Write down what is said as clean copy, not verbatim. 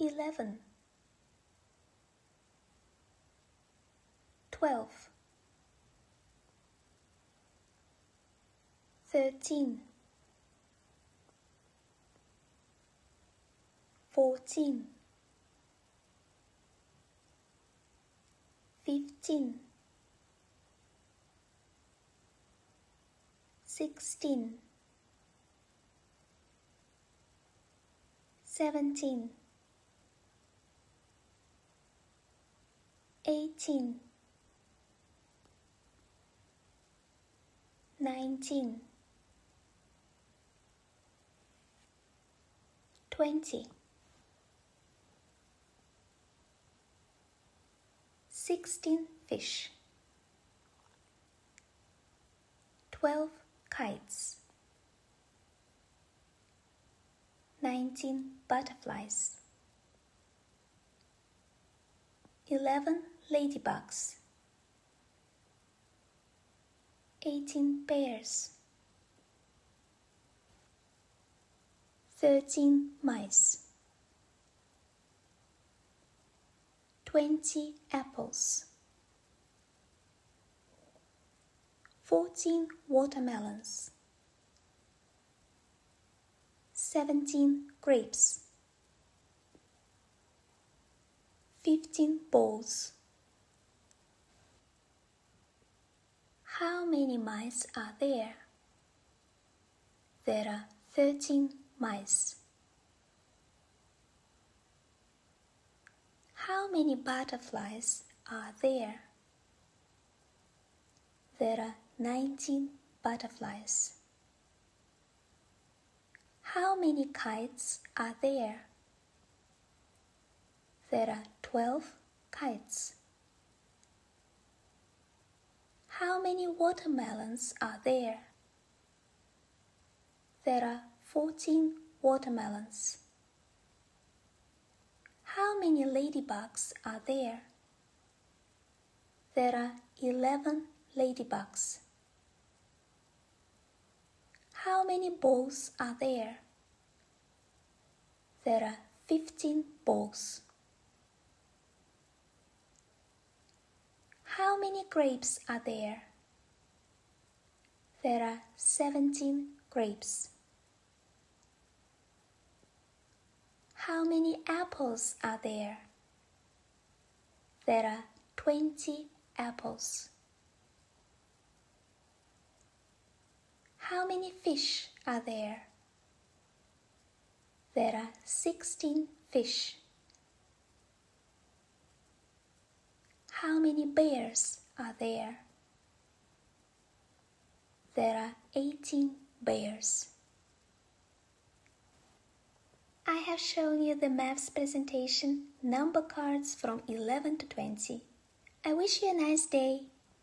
11, 12, 13, 14, 15, 16, 17, 18, 19, 20, 16 fish, 12 kites, 19 butterflies, 11 ladybugs, 18 bears, 13 mice, 20 apples, 14 watermelons, 17 grapes, 15 balls. How many mice are there? There are 13 mice. How many butterflies are there? There are 19 butterflies. How many kites are there? There are 12 kites. How many watermelons are there? There are 14 watermelons. How many ladybugs are there? There are 11 ladybugs. How many balls are there? There are 15 balls. How many grapes are there? There are 17 grapes. How many apples are there? There are 20 apples. How many fish are there? There are 16 fish. How many bears are there? There are 18 bears. I have shown you the maths presentation, number cards from 11 to 20. I wish you a nice day.